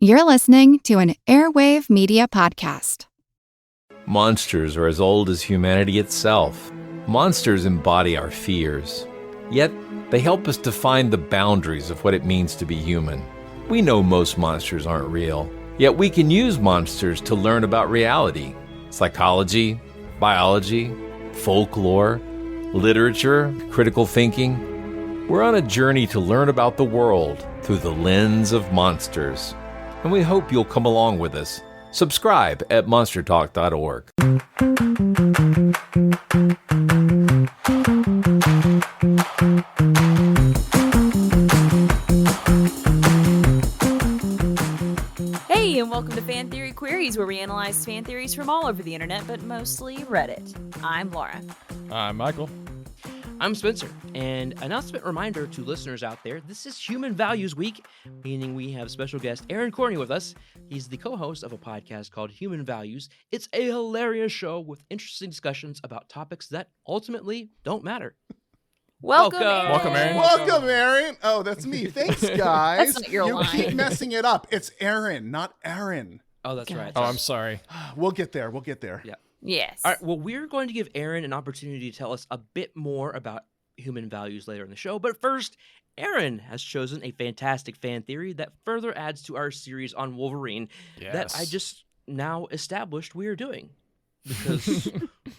You're listening to an Airwave Media Podcast. Monsters are as old as humanity itself. Monsters embody our fears. Yet, they help us define the boundaries of what it means to be human. We know most monsters aren't real, yet we can use monsters to learn about reality. Psychology, biology, folklore, literature, critical thinking. We're on a journey to learn about the world through the lens of monsters. And we hope you'll come along with us. Subscribe at monstertalk.org. Hey, and welcome to Fan Theory Queries, where we analyze fan theories from all over the internet, but mostly Reddit. I'm Laura. I'm Michael. I'm Spencer, and announcement reminder to listeners out there, this is Human Values Week, meaning we have special guest Aron Korney with us. He's the co-host of a podcast called Human Values. It's a hilarious show with interesting discussions about topics that ultimately don't matter. Welcome, Aron. Welcome, Aron. Welcome, Aaron. Oh, that's me. Thanks, guys. That's not your you line. keep messing it up. It's Aaron, not Aaron. Oh, that's right. Oh, I'm sorry. We'll get there. Yeah. Yes. All right, well, we're going to give Aron an opportunity to tell us a bit more about human values later in the show. But first, Aron has chosen a fantastic fan theory that further adds to our series on Wolverine that I just now established we are doing. Because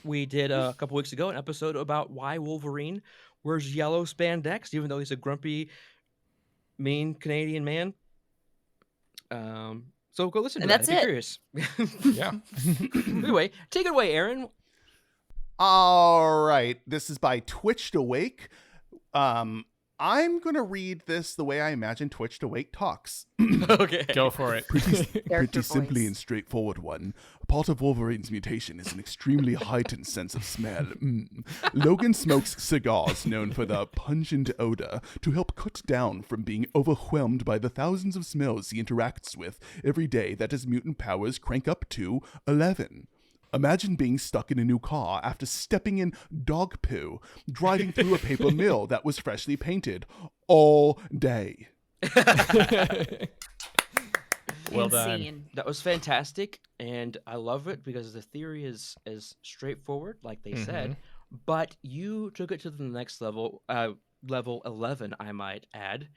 we did a couple weeks ago an episode about why Wolverine wears yellow spandex, even though he's a grumpy, mean Canadian man. So go listen to And that. that's I'd be it. curious. Yeah. Anyway, take it away, Aron. All right. This is by Twitched Awake. I'm going to read this the way I imagine Twitched Awake talks. Okay. Go for it. Pretty simply voice. and straightforward one. Part of Wolverine's mutation is an extremely heightened sense of smell. Logan smokes cigars known for their pungent odor to help cut down from being overwhelmed by the thousands of smells he interacts with every day that his mutant powers crank up to 11. Imagine being stuck in a new car after stepping in dog poo, driving through a paper mill that was freshly painted all day. Well done. Insane. That was fantastic, and I love it because the theory is straightforward, like they said, but you took it to the next level, level 11, I might add,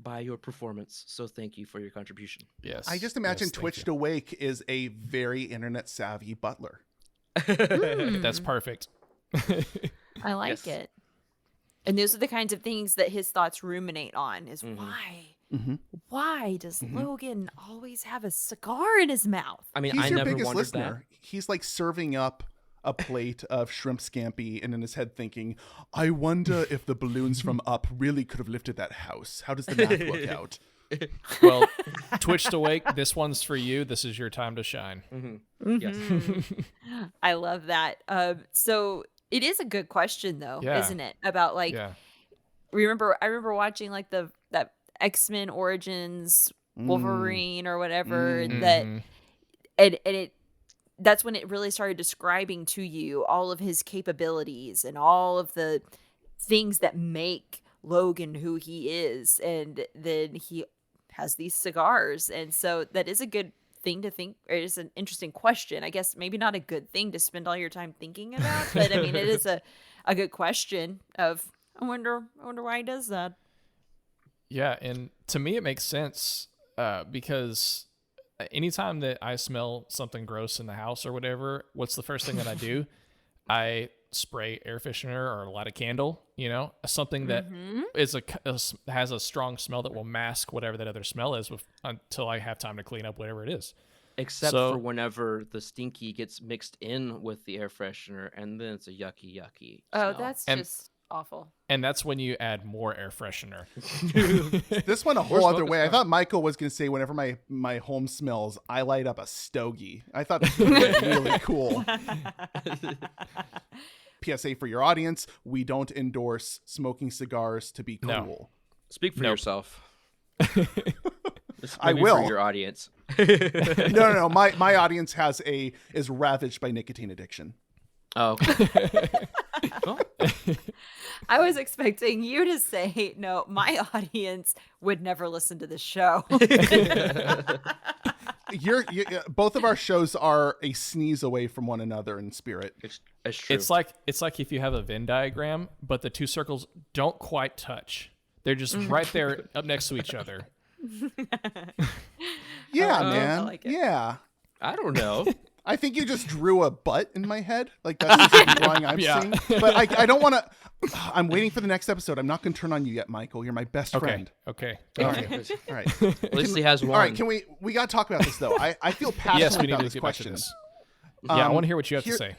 by your performance. So thank you for your contribution. Yes. I just imagine Yes, thank Twitched you. Awake is a very internet-savvy butler. That's perfect. I like Yes. it. And those are the kinds of things that his thoughts ruminate on, is Mhm. why does Logan always have a cigar in his mouth? I mean, He's I your never biggest wondered listener. He's like serving up a plate of shrimp scampi and in his head thinking, I wonder if the balloons from Up really could have lifted that house. How does the math work out? Well, Twitched Awake, this one's for you. This is your time to shine. that. Yes. I love that. So it is a good question, though, Yeah. isn't it? About like, Yeah. I remember watching like that X-Men Origins Wolverine or whatever that, Mhm. and that's when it really started describing to you all of his capabilities and all of the things that make Logan who he is, and then he has these cigars, and so that is a good thing to think. It is an interesting question, I guess. Maybe not a good thing to spend all your time thinking about, but I mean, it is a good question. Of I wonder why he does that. Yeah, and to me it makes sense because anytime that I smell something gross in the house or whatever, what's the first thing that I do? I spray air freshener or light a candle, something that is has a strong smell that will mask whatever that other smell is until I have time to clean up whatever it is. Except So- for whenever the stinky gets mixed in with the air freshener, and then it's a yucky Oh, smell. that's And- just awful. And that's when you add more air freshener. This went a We're whole other smoking way. I stuff. thought Michael was going to say whenever my home smells, I light up a stogie. I thought that was really cool. PSA for your audience, we don't endorse smoking cigars to be cool. No. Speak for Nope. yourself. This I may be will. for your audience. No. My audience is ravaged by nicotine addiction. Oh, okay. I was expecting you to say, no, my audience would never listen to this show. Both of our shows are a sneeze away from one another in spirit. It's true. It's like if you have a Venn diagram, but the two circles don't quite touch. They're just right there up next to each other. Yeah, man. I like it. Yeah. I don't know. I think you just drew a butt in my head. Like, that's the drawing I'm seeing. But I don't want to. I'm waiting for the next episode. I'm not going to turn on you yet, Michael. You're my best friend. Okay. All right. All right. At least he has one. All right. Can we got to talk about this, though. I feel passionate Yes, we need about to this get back to question. this. Yeah, I want to hear what you have to say.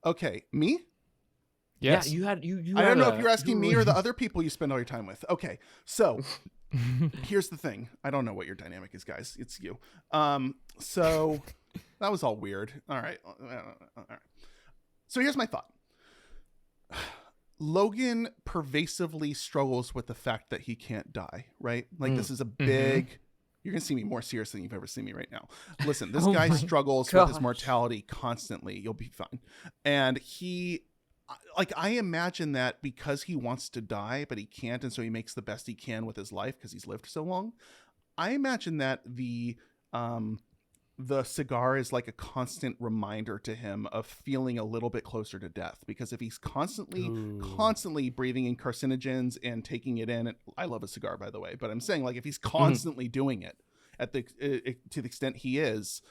Okay. Me? Yes. Yeah, you I don't know had if you're asking me or the other people you spend all your time with. Okay. So here's the thing. I don't know what your dynamic is, guys. It's you. So that was all weird. All right. So here's my thought. Logan pervasively struggles with the fact that he can't die, right? Like, this is a big... You're going to see me more serious than you've ever seen me right now. Listen, this guy struggles with his mortality constantly. You'll be fine. And he... Like, I imagine that because he wants to die, but he can't, and so he makes the best he can with his life because he's lived so long. I imagine that the cigar is like a constant reminder to him of feeling a little bit closer to death, because if he's constantly breathing in carcinogens and taking it in, I love a cigar, by the way, but I'm saying, like, if he's constantly doing it at the to the extent he is,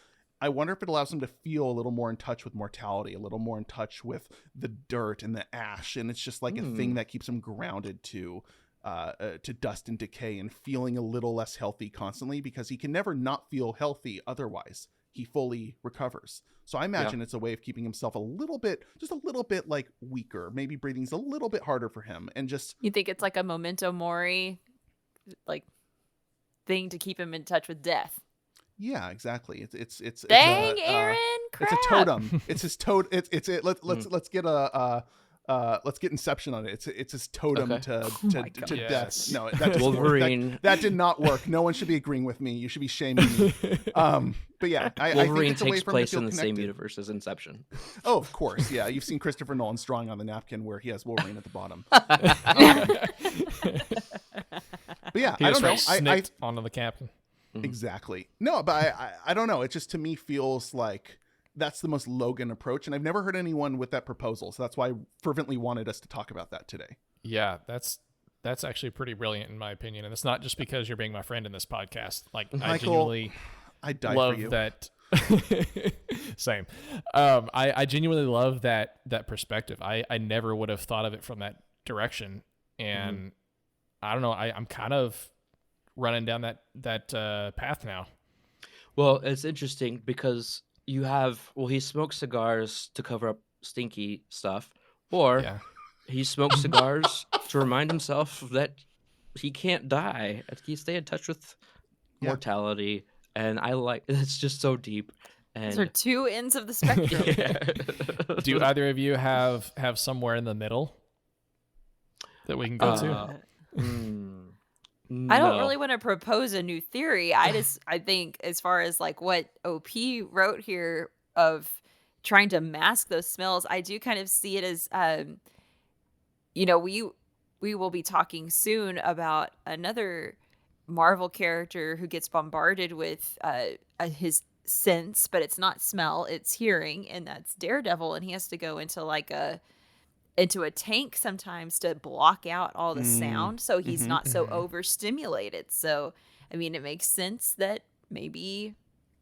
I wonder if it allows him to feel a little more in touch with mortality, a little more in touch with the dirt and the ash, and it's just like a thing that keeps him grounded to dust and decay, and feeling a little less healthy constantly, because he can never not feel healthy otherwise. He fully recovers. So I imagine it's a way of keeping himself just a little bit like weaker. Maybe breathing's a little bit harder for him, and just... You think it's like a memento mori, like, thing to keep him in touch with death? Yeah, exactly. It's Dang, Aaron, crap. It's a totem. It's his totem. Let's get Inception on it. It's his totem to death. No, that Wolverine. That did not work. No one should be agreeing with me. You should be shaming me. But yeah, I Wolverine think it's a way takes for him to place feel in the same connected. universe as Inception. Oh, of course. Yeah, you've seen Christopher Nolan's drawing on the napkin where he has Wolverine at the bottom. But yeah, He I just don't know. snicked onto the captain. Exactly. No, but I don't know. It just, to me, feels like that's the most Logan approach, and I've never heard anyone with that proposal, so that's why I fervently wanted us to talk about that today. Yeah, that's actually pretty brilliant in my opinion, and it's not just because you're being my friend in this podcast. Like, Michael, I genuinely I'd die love for you. that. Same. I genuinely love that perspective. I never would have thought of it from that direction, and I don't know. I'm kind of running down that path now. Well, it's interesting because you have, he smokes cigars to cover up stinky stuff, or he smokes cigars to remind himself that he can't die. He stay in touch with mortality, and it's just so deep. And Those are two ends of the spectrum. Do either of you have somewhere in the middle that we can go to? I don't really want to propose a new theory. I think as far as like what OP wrote here of trying to mask those smells, I do kind of see it as, we will be talking soon about another Marvel character who gets bombarded with his sense, but it's not smell, it's hearing, and that's Daredevil, and he has to go into a tank sometimes to block out all the sound so he's not so overstimulated. So, I mean, it makes sense that maybe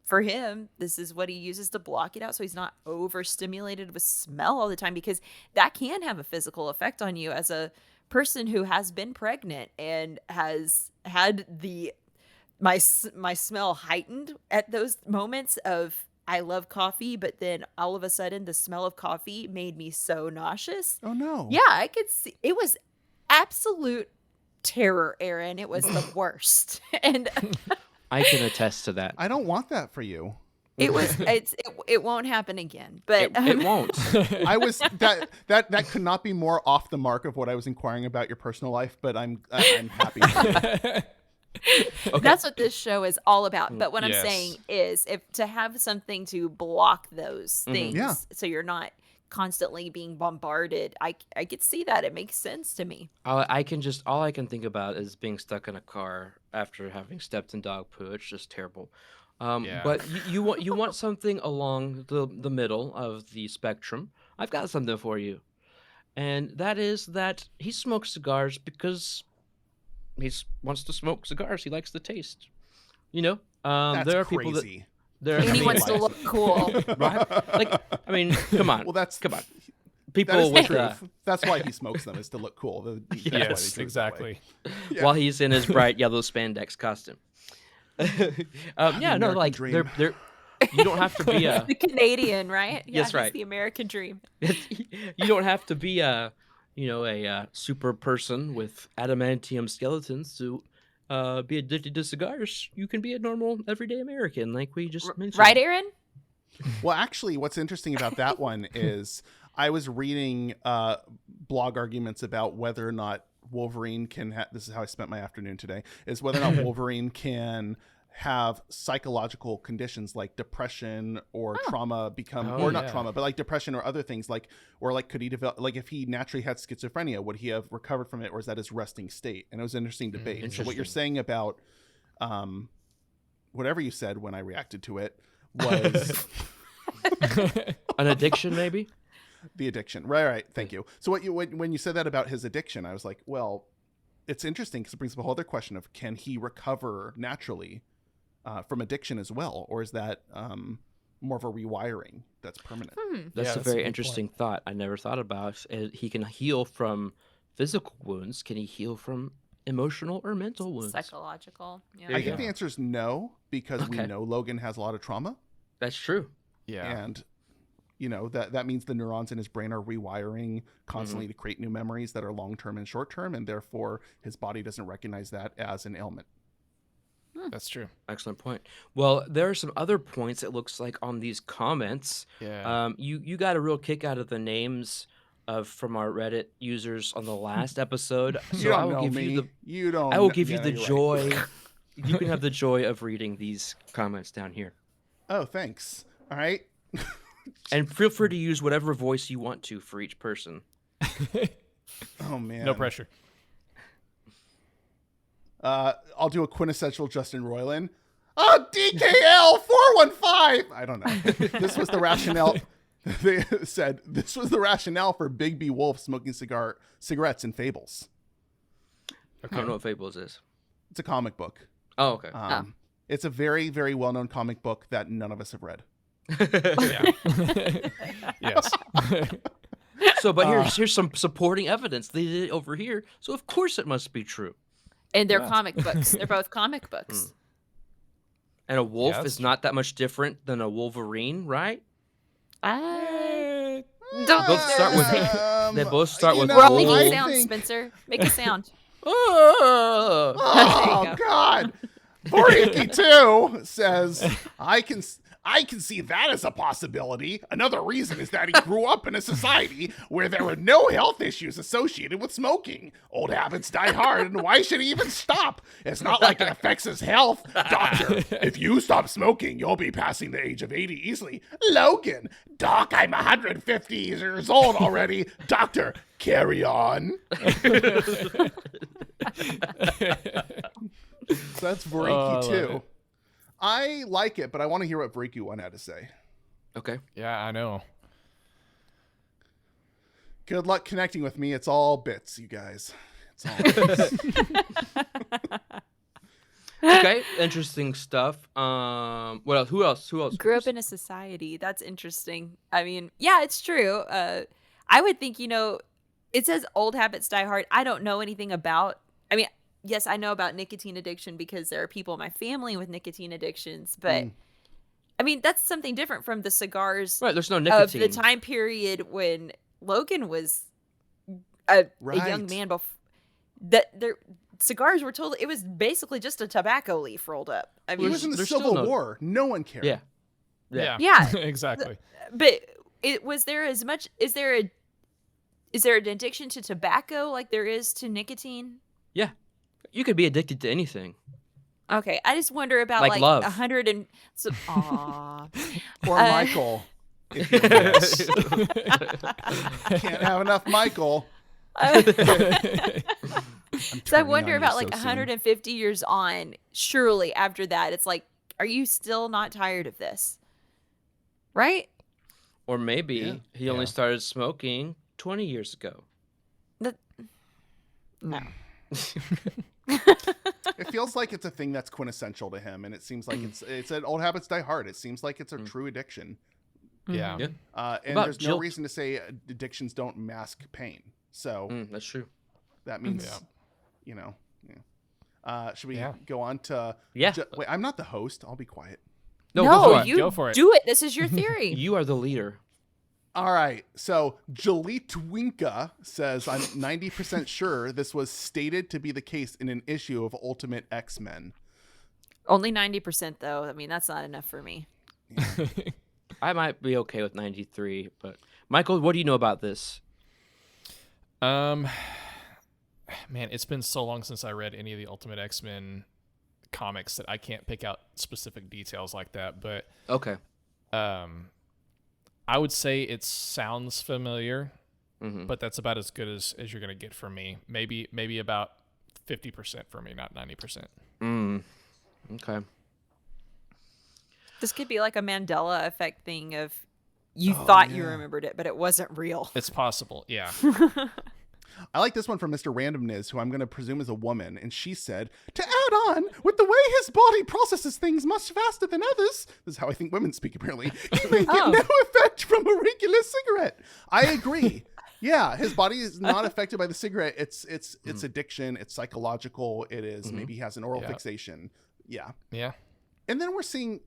for him, this is what he uses to block it out so he's not overstimulated with smell all the time, because that can have a physical effect on you as a person who has been pregnant and has had my smell heightened at those moments of I love coffee, but then all of a sudden the smell of coffee made me so nauseous. Oh no. Yeah, I could see it was absolute terror, Aaron. It was the worst. And I can attest to that. I don't want that for you. it won't happen again. But It won't. I was that could not be more off the mark of what I was inquiring about your personal life, but I'm happy. Okay. That's what this show is all about. But what I'm Yes. saying is, if to have something to block those things, Yeah. so you're not constantly being bombarded. I could see that. It makes sense to me. All I can think about is being stuck in a car after having stepped in dog poo. It's just terrible. Yeah. But you want something along the middle of the spectrum. I've got something for you, and that is that he smokes cigars because wants to smoke cigars. He likes the taste. You know, That's there are crazy. people that there. And he wants to look cool. right? Like, I mean, come on. Well, come on. that is People the with truth. That's why he smokes them, is to look cool. That's why they Yes, do it that way. exactly. Yeah. while he's in his bright yellow spandex costume. Yeah, no, American like dream. they're you don't have to be a The Canadian, right? Yeah, Yes, he's right. the American dream. you don't have to be a super person with adamantium skeletons to be addicted to cigars. You can be a normal everyday American, like we just mentioned. Right, Aaron? Well, actually, what's interesting about that one is I was reading blog arguments about whether or not Wolverine can this is how I spent my afternoon today, is whether or not Wolverine can have psychological conditions like depression or trauma become, or not yeah. trauma, but like depression or other things, like, or like could he develop, like if he naturally had schizophrenia, would he have recovered from it, or is that his resting state? And it was an interesting debate. So what you're saying about whatever you said when I reacted to it was An addiction, maybe? the addiction. Right. Thank you. So when you said that about his addiction, I was like, well, it's interesting because it brings up a whole other question of, can he recover naturally from addiction as well? Or is that more of a rewiring that's permanent? That's a that's a very good interesting thought. I never thought about. He can heal from physical wounds. Can he heal from emotional or mental wounds? Psychological. Yeah. There I you think go. the answer is no, because we Okay. know Logan has a lot of trauma. That's true. Yeah. And that means the neurons in his brain are rewiring constantly to create new memories that are long-term and short-term, and therefore his body doesn't recognize that as an ailment. That's true. Excellent point. Well, there are some other points, it looks like, on these comments. Yeah. You got a real kick out of the names from our Reddit users on the last episode. You So don't I will know give me. you You don't. I will give you yeah, the you're right. joy. You can have the joy of reading these comments down here. Oh, thanks. All right. And feel free to use whatever voice you want to for each person. Oh man. No pressure. I'll do a quintessential Justin Roiland. Oh, DKL 415. I don't know. This was the rationale. They said this was the rationale for Bigby Wolf smoking cigarettes in Fables. I don't know what Fables is. It's a comic book. Oh, okay. It's a very, very well-known comic book that none of us have read. Yeah. Yes. So, but here's some supporting evidence. They did it over here, so of course it must be true. And they're comic books. They're both comic books. And a wolf that's is not that much different than a Wolverine, right? Don't Both start with they both start with We're all wolf. making I sounds, think- Spencer. Make a sound. Oh! Oh go. God! Boriki too says, I can see that as a possibility. Another reason is that he grew up in a society where there were no health issues associated with smoking. Old habits die hard, and why should he even stop? It's not like it affects his health. Doctor, if you stop smoking, you'll be passing the age of 80 easily. Logan, Doc, I'm 150 years old already. Doctor, carry on. So that's I Voriki love too. it. I like it, but I want to hear what Voriki 1 had to say. Okay. Yeah, I know. Good luck connecting with me. It's all bits, you guys. It's all bits. Okay. Interesting stuff. What else? Who else? Grew up in a society. That's interesting. I mean, yeah, it's true. I would think, it says old habits die hard. I don't know anything about, yes, I know about nicotine addiction because there are people in my family with nicotine addictions, but that's something different from the cigars Right. There's no of nicotine. the time period when Logan was a young Right. man. Their cigars were totally, it was basically just a tobacco leaf rolled up. I He mean, was in the there's Civil still no- War. No one cared. Yeah. yeah, Exactly. but is there an addiction to tobacco like there is to nicotine? Yeah. You could be addicted to anything. Okay, I just wonder about Like love. 100 and so. Aw. Or Uh, Michael. Yes. Can't have enough Michael. So I wonder about like 150 years on, surely after that, it's like, are you still not tired of this? Right? Or maybe he only started smoking 20 years ago. No. It feels like it's a thing that's quintessential to him, and it seems like it's an old habits die hard. It seems like it's a true addiction. Yeah. And there's no reason to say addictions don't mask pain. So that's true. That means, you know. Yeah. Should we go on to? Yeah. Wait, I'm not the host. I'll be quiet. No, go for it. Do it. This is your theory. You are the leader. All right. So Jalitwinka says, I'm 90% sure this was stated to be the case in an issue of Ultimate X-Men. Only 90% though. I mean, that's not enough for me. Yeah. I might be okay with 93, but Michael, what do you know about this? Man, it's been so long since I read any of the Ultimate X-Men comics that I can't pick out specific details like that. But okay, I would say it sounds familiar, but that's about as good as you're gonna get from me. Maybe about 50% for me, not 90%. Okay. This could be like a Mandela effect thing of you thought you remembered it, but it wasn't real. It's possible, yeah. I like this one from Mr. Randomness, who I'm going to presume is a woman, and she said, to add on, with the way his body processes things much faster than others, this is how I think women speak apparently, he may get no effect from a regular cigarette. I agree. Yeah, his body is not affected by the cigarette. It's addiction. It's psychological. It is maybe he has an oral fixation. Yeah. Yeah. And then we're seeing,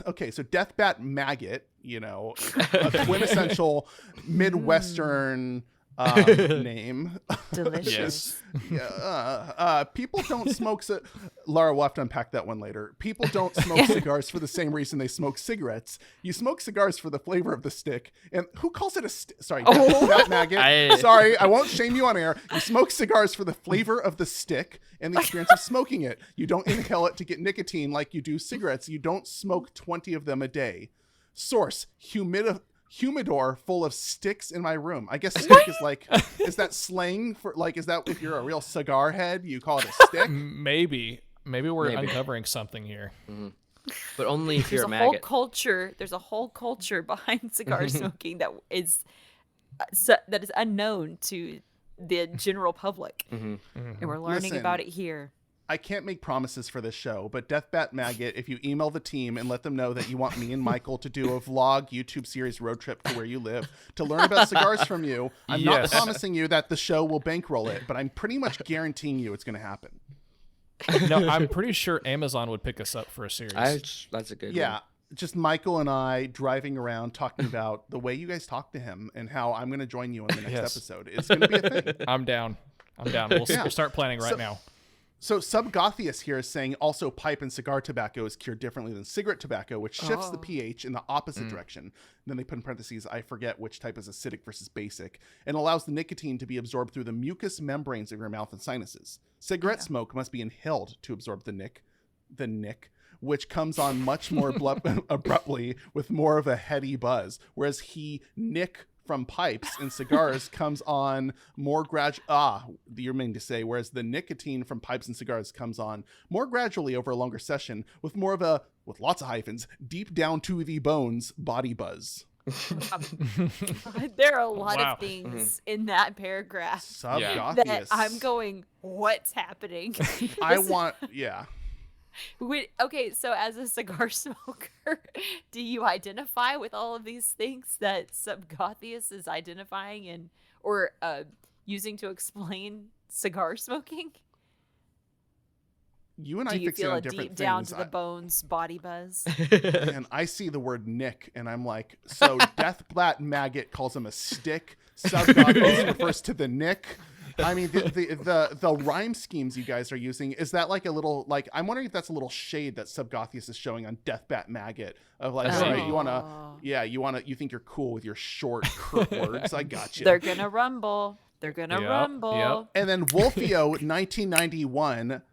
okay, so Deathbat Maggot, a quintessential Midwestern name. Delicious. People don't smoke. Laura, we'll have to unpack that one later. People don't smoke cigars for the same reason they smoke cigarettes. You smoke cigars for the flavor of the stick. And who calls it a stick? Sorry, that maggot. Sorry, I won't shame you on air. You smoke cigars for the flavor of the stick and the experience of smoking it. You don't inhale it to get nicotine like you do cigarettes. You don't smoke 20 of them a day. Source: humidor full of sticks in my room. I guess stick is like, is that slang for like, is that if you're a real cigar head, you call it a stick? Maybe we're uncovering something here. But only if you're a whole maggot. culture. There's a whole culture behind cigar smoking that is unknown to the general public, and we're learning about it here. I can't make promises for this show, but Deathbat Maggot, if you email the team and let them know that you want me and Michael to do a vlog YouTube series road trip to where you live to learn about cigars from you, I'm not promising you that the show will bankroll it, but I'm pretty much guaranteeing you it's going to happen. No, I'm pretty sure Amazon would pick us up for a series. That's a good one. Yeah, just Michael and I driving around talking about the way you guys talk to him and how I'm going to join you in the next episode. It's going to be a thing. I'm down. We'll start planning right now. So Subgothius here is saying also pipe and cigar tobacco is cured differently than cigarette tobacco, which shifts the pH in the opposite direction. And then they put in parentheses, I forget which type is acidic versus basic, and allows the nicotine to be absorbed through the mucous membranes of your mouth and sinuses. Cigarette smoke must be inhaled to absorb the nick, which comes on much more abruptly with more of a heady buzz, whereas from pipes and cigars comes on more you're meaning to say, whereas the nicotine from pipes and cigars comes on more gradually over a longer session with more of a, with lots of hyphens, deep down to the bones body buzz. There are a lot of things in that paragraph that I'm going, what's happening? Okay, so as a cigar smoker, do you identify with all of these things that Subgothius is identifying or using to explain cigar smoking? You and I fix it on different deep down to the bones body buzz? And I see the word nick, and I'm like, so Deathbat Maggot calls him a stick. Subgothius refers to the nick. I mean, the rhyme schemes you guys are using, is that like a little, like, I'm wondering if that's a little shade that Subgothius is showing on Deathbat Maggot of like, all right, you think you're cool with your short, curt words. I got you. They're going to rumble. They're going to rumble. And then Wolfio 1991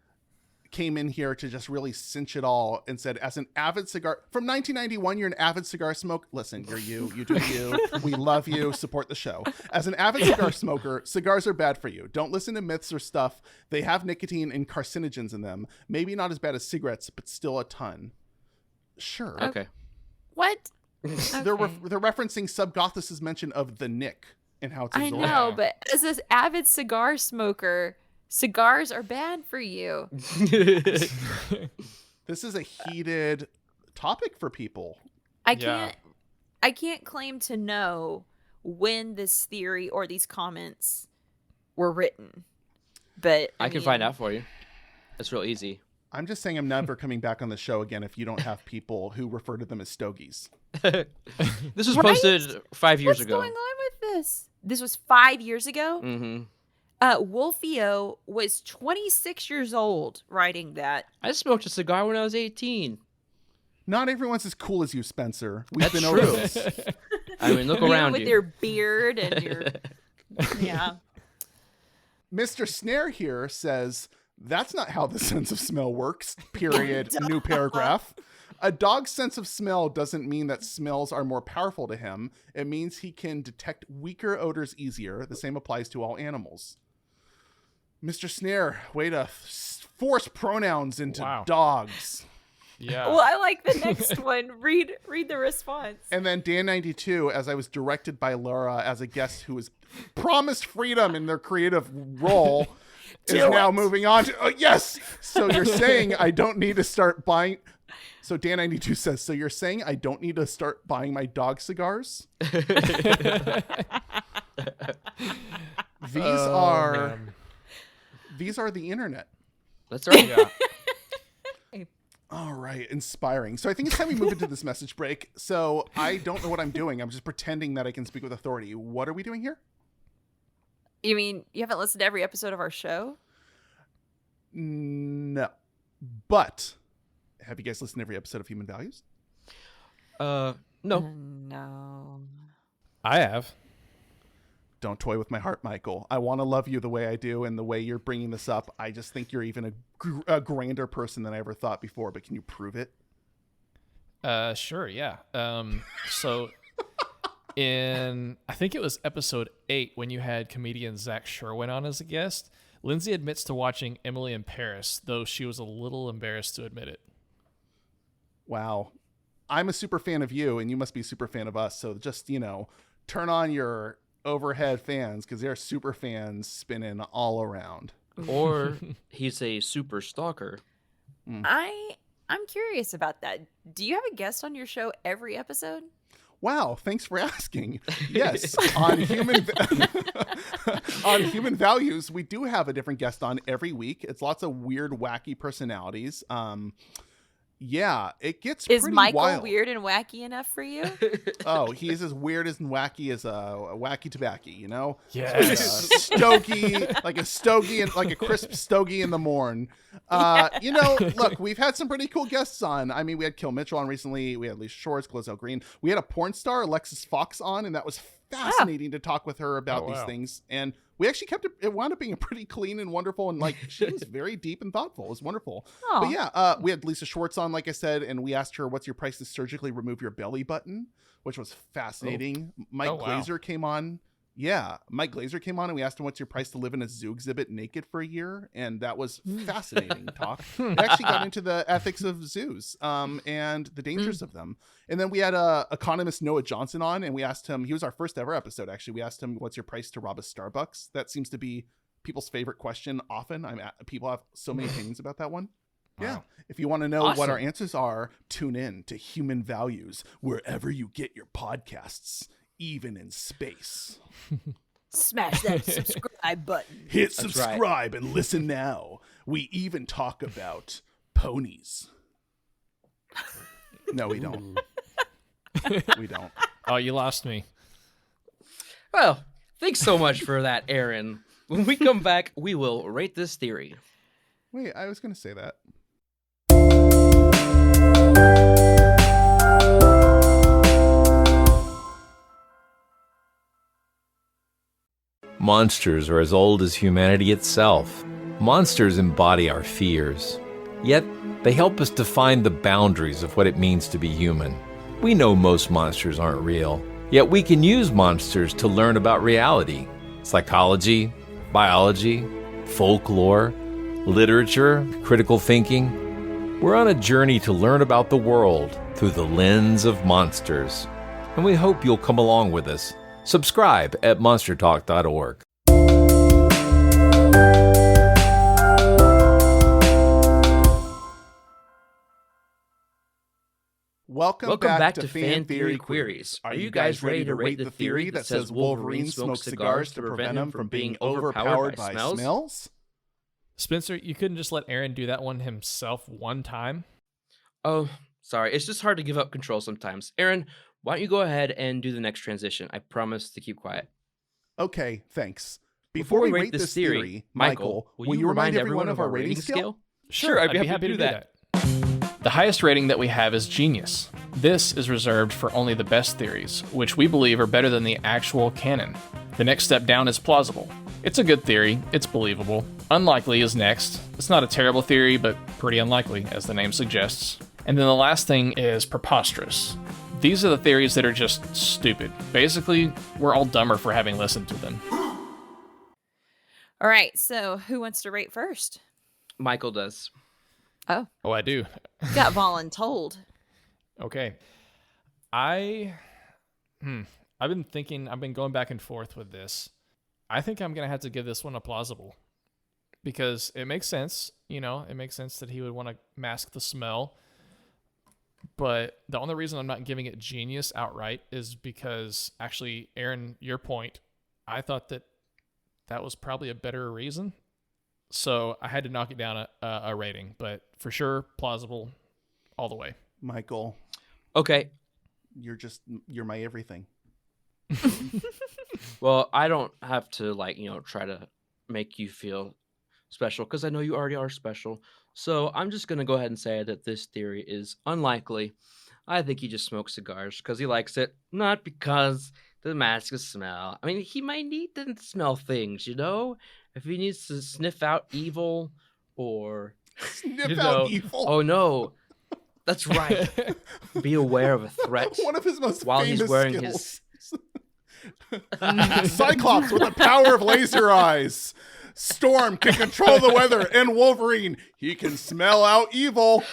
came in here to just really cinch it all and said, as an avid cigar from 1991, you're an avid cigar smoker. Listen, you're you do you. We love you. Support the show. As an avid cigar smoker, cigars are bad for you. Don't listen to myths or stuff. They have nicotine and carcinogens in them. Maybe not as bad as cigarettes, but still a ton. Sure. Okay. What? They're referencing Subgothus's mention of the nick and how it's I absorbed. know, but as an avid cigar smoker, cigars are bad for you. This is a heated topic for people. I can't claim to know when this theory or these comments were written, but I can find out for you. It's real easy. I'm just saying I'm never coming back on the show again if you don't have people who refer to them as stogies. This was posted 5 years ago. What's going on with this? This was 5 years ago? Mm-hmm. Wolfio was 26 years old writing that. I smoked a cigar when I was 18. Not everyone's as cool as you, Spencer. We've That's been true. over this. I mean, look around with you. your beard and your... Yeah. Mr. Snare here says, that's not how the sense of smell works, period, new paragraph. A dog's sense of smell doesn't mean that smells are more powerful to him. It means he can detect weaker odors easier. The same applies to all animals. Mr. Snare, way to force pronouns into dogs. Yeah. Well, I like the next one. Read the response. And then Dan92, as I was directed by Laura as a guest who was promised freedom in their creative role, is now moving on to, yes! So you're saying I don't need to start buying... So Dan92 says, so you're saying I don't need to start buying my dog cigars? These are the internet. That's right. Yeah. All right, inspiring. So I think it's time we move into this message break. So I don't know what I'm doing. I'm just pretending that I can speak with authority. What are we doing here? You mean you haven't listened to every episode of our show? No. But have you guys listened to every episode of Human Values? No. No. I have. Don't toy with my heart, Michael. I want to love you the way I do, and the way you're bringing this up, I just think you're even a grander person than I ever thought before, but can you prove it? Sure, yeah. So in, I think it was episode 8, when you had comedian Zach Sherwin on as a guest, Lindsay admits to watching Emily in Paris, though she was a little embarrassed to admit it. Wow. I'm a super fan of you, and you must be a super fan of us, so just, turn on your overhead fans, because they're super fans spinning all around. Or he's a super stalker. I'm curious about that. Do you have a guest on your show every episode? Wow, thanks for asking. Yes, on on Human Values, we do have a different guest on every week. It's lots of weird, wacky personalities. Yeah, it gets Is pretty Michael wild. weird and wacky enough for you? Oh, he's as weird and wacky as a wacky tobacco, Yes. Stogie, like a stogie and like a crisp stogie in the morn. Look, we've had some pretty cool guests on. I mean, we had Kill Mitchell on recently. We had Lisa Shores, Glazell Green. We had a porn star, Alexis Fox, on, and that was fascinating to talk with her about these things. And we actually kept it wound up being a pretty clean and wonderful, and she was very deep and thoughtful. It was wonderful. Oh. But yeah, we had Lisa Schwartz on, like I said, and we asked her, what's your price to surgically remove your belly button, which was fascinating. Mike Glazer came on. Yeah, Mike Glazer came on, and we asked him, what's your price to live in a zoo exhibit naked for a year? And that was fascinating talk. We actually got into the ethics of zoos and the dangers of them. And then we had economist Noah Johnson on, and we asked him, he was our first ever episode, actually. We asked him, what's your price to rob a Starbucks? That seems to be people's favorite question often. People have so many opinions about that one. Wow. Yeah. If you want to know what our answers are, tune in to Human Values, wherever you get your podcasts, even in space. Smash that subscribe button. Hit subscribe and listen now. We even talk about ponies. No, we don't. We don't. Oh, you lost me. Well, thanks so much for that, Aron. When we come back, we will rate this theory. Wait, I was going to say that. Monsters are as old as humanity itself. Monsters embody our fears. Yet, they help us define the boundaries of what it means to be human. We know most monsters aren't real, yet we can use monsters to learn about reality, psychology, biology, folklore, literature, critical thinking. We're on a journey to learn about the world through the lens of monsters, and we hope you'll come along with us. Subscribe at monstertalk.org. Welcome back to Fan Theory Queries. Are you guys ready to rate the theory that says Wolverine smokes cigars to prevent him from being overpowered by smells? Spencer, you couldn't just let Aaron do that one himself one time? Oh, sorry. It's just hard to give up control sometimes. Aaron, why don't you go ahead and do the next transition? I promise to keep quiet. Okay, thanks. Before we rate this theory, Michael, will you remind everyone of our rating scale? Sure, I'd be happy to do that. The highest rating that we have is Genius. This is reserved for only the best theories, which we believe are better than the actual canon. The next step down is Plausible. It's a good theory, it's believable. Unlikely is next. It's not a terrible theory, but pretty unlikely, as the name suggests. And then the last thing is Preposterous. These are the theories that are just stupid. Basically, we're all dumber for having listened to them. All right, so who wants to rate first? Michael does. Oh, I do. got voluntold. Okay. I've been thinking, I've been going back and forth with this. I think I'm going to have to give this one a Plausible. Because it makes sense, it makes sense that he would want to mask the smell. But the only reason I'm not giving it Genius outright is because, actually, Aaron, your point, I thought that was probably a better reason. So I had to knock it down a rating, but for sure, Plausible all the way. Michael. Okay. You're my everything. Well, I don't have to try to make you feel special because I know you already are special. So I'm just going to go ahead and say that this theory is unlikely. I think he just smokes cigars because he likes it, not because the mask is smell. I mean, he might need to smell things, if he needs to sniff out evil or sniff out evil. Oh no, that's right. Be aware of a threat. One of his most while famous he's wearing skills. Cyclops with the power of laser eyes. Storm can control the weather, and Wolverine, he can smell out evil.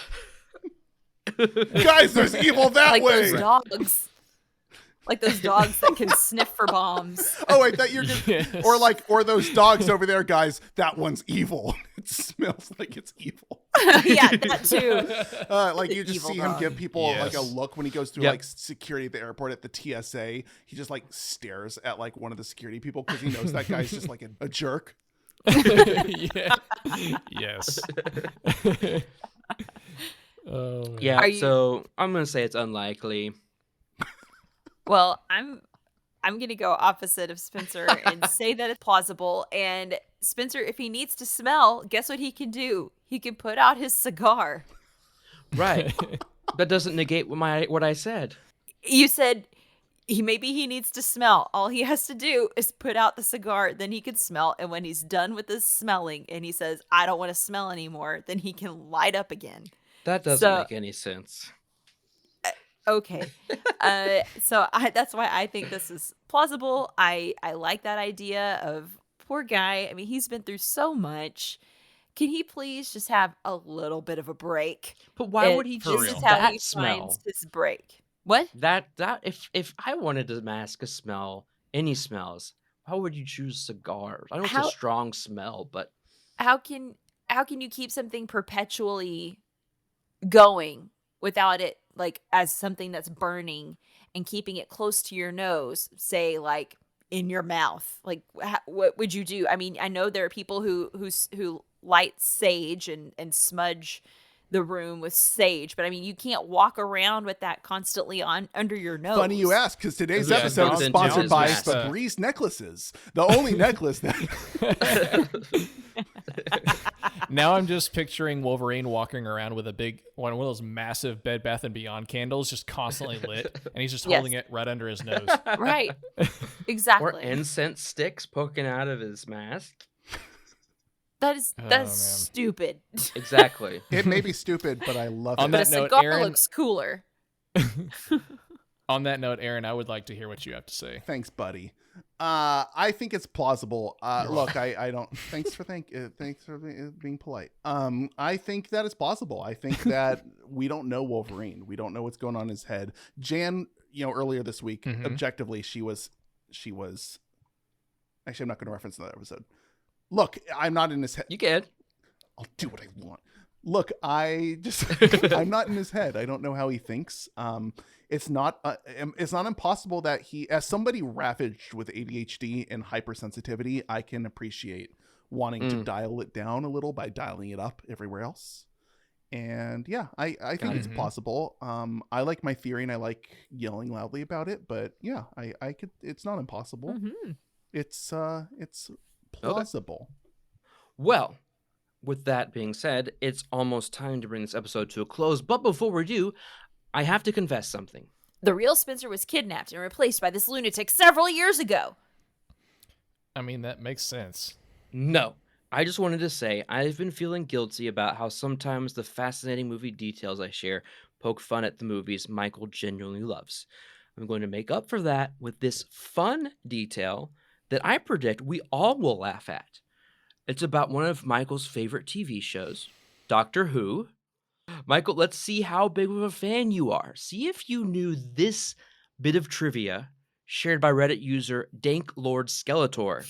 Guys, there's evil that way. Those dogs. Like those dogs that can sniff for bombs. Oh, wait, that you're just, yes. or those dogs over there, guys. That one's evil. It smells like it's evil. Yeah, that too. You just see him give people a look when he goes through security at the airport at the TSA. He just stares at one of the security people because he knows that guy's just a jerk. Yeah. Yes. Yeah. So I'm gonna say it's unlikely. Well, I'm going to go opposite of Spencer and say that it's plausible. And Spencer, if he needs to smell, guess what he can do? He can put out his cigar. Right. That doesn't negate what I said. You said maybe he needs to smell. All he has to do is put out the cigar, then he can smell. And when he's done with his smelling and he says, I don't want to smell anymore, then he can light up again. That doesn't make any sense. Okay. That's why I think this is plausible. I like that idea of poor guy. I mean, he's been through so much. Can he please just have a little bit of a break? But why would he choose that smell? Finds his break. What? That if I wanted to mask a smell, any smells, why would you choose cigars? I know it's a strong smell, but how can you keep something perpetually going without it as something that's burning and keeping it close to your nose, say in your mouth? What would you do? I mean, I know there are people who light sage and smudge the room with sage, but I mean, you can't walk around with that constantly under your nose. Funny you ask, because today's episode is sponsored by Febreze necklaces, the only necklace that Now I'm just picturing Wolverine walking around with one of those massive Bed Bath & Beyond candles just constantly lit, and he's just holding it right under his nose. Right. Exactly. Or incense sticks poking out of his mask. That's man. stupid. Exactly. It may be stupid, but I love On it. But a that note, cigar Aaron- looks cooler. On that note, Aaron, I would like to hear what you have to say. Thanks, buddy. I think it's plausible. Look, I don't. Thanks for being polite. I think that it's plausible. I think that we don't know Wolverine. We don't know what's going on in his head. Jan, earlier this week, objectively, she was. Actually, I'm not going to reference that episode. Look, I'm not in his head. You can. I'll do what I want. Look, I'm not in his head. I don't know how he thinks. It's not impossible that he, as somebody ravaged with ADHD and hypersensitivity, I can appreciate wanting to dial it down a little by dialing it up everywhere else. And yeah, I think it's possible. I like my theory and I like yelling loudly about it, but yeah, I could, it's not impossible. Mm-hmm. It's plausible. Well, with that being said, it's almost time to bring this episode to a close. But before we do, I have to confess something. The real Spencer was kidnapped and replaced by this lunatic several years ago. I mean, that makes sense. No, I just wanted to say I've been feeling guilty about how sometimes the fascinating movie details I share poke fun at the movies Michael genuinely loves. I'm going to make up for that with this fun detail that I predict we all will laugh at. It's about one of Michael's favorite TV shows, Doctor Who. Michael, let's see how big of a fan you are. See if you knew this bit of trivia shared by Reddit user Dank Lord Skeletor.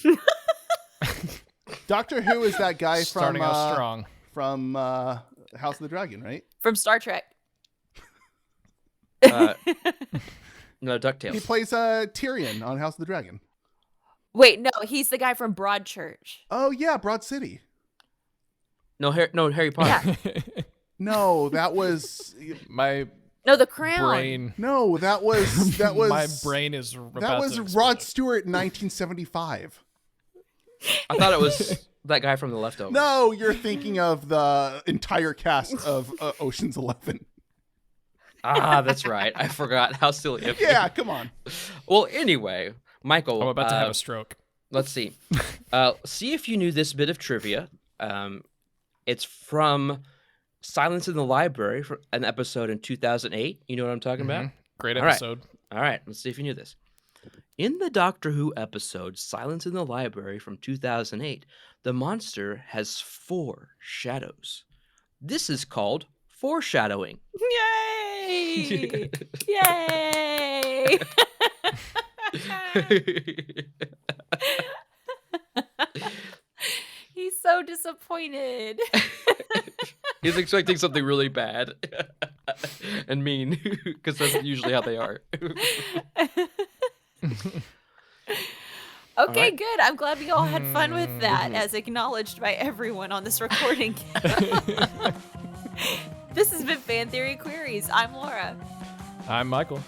Doctor Who is that guy Starting off strong. from House of the Dragon, right? From Star Trek. No, He DuckTales. plays Tyrion on House of the Dragon. Wait, no, he's the guy from Broadchurch. Oh yeah, Broad City. No, Harry Potter. No, that was My No, The Crown. brain. no, that was My brain is about that was to Rod explode. Stewart in 1975. I thought it was that guy from The Leftovers. No, you're thinking of the entire cast of Ocean's 11. Ah, that's right. I forgot. How silly of me. Yeah, come on. Well, anyway, Michael. I'm about to have a stroke. Let's see. See if you knew this bit of trivia. It's from Silence in the Library, for an episode in 2008. You know what I'm talking about? Great All right. episode. All right, let's see if you knew this. In the Doctor Who episode Silence in the Library from 2008, the monster has 4 shadows. This is called foreshadowing. Yay! Yay! He's so disappointed. He's expecting something really bad and mean, because that's usually how they are. Okay, right. good. I'm glad we all had fun with that, as acknowledged by everyone on this recording. This has been Fan Theory Queries. I'm Laura. I'm Michael.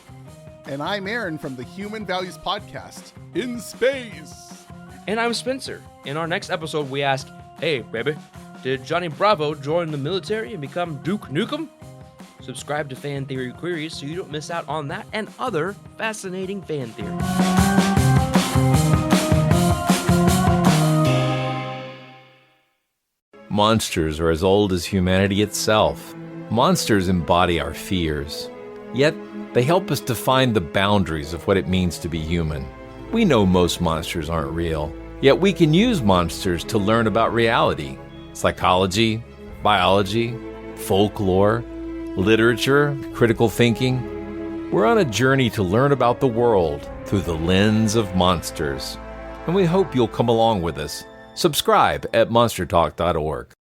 And I'm Aaron from the Human Values Podcast in space. And I'm Spencer. In our next episode, we ask, hey, baby, did Johnny Bravo join the military and become Duke Nukem? Subscribe to Fan Theory Queries so you don't miss out on that and other fascinating fan theories. Monsters are as old as humanity itself. Monsters embody our fears. Yet, they help us define the boundaries of what it means to be human. We know most monsters aren't real, yet we can use monsters to learn about reality. Psychology, biology, folklore, literature, critical thinking. We're on a journey to learn about the world through the lens of monsters. And we hope you'll come along with us. Subscribe at monstertalk.org.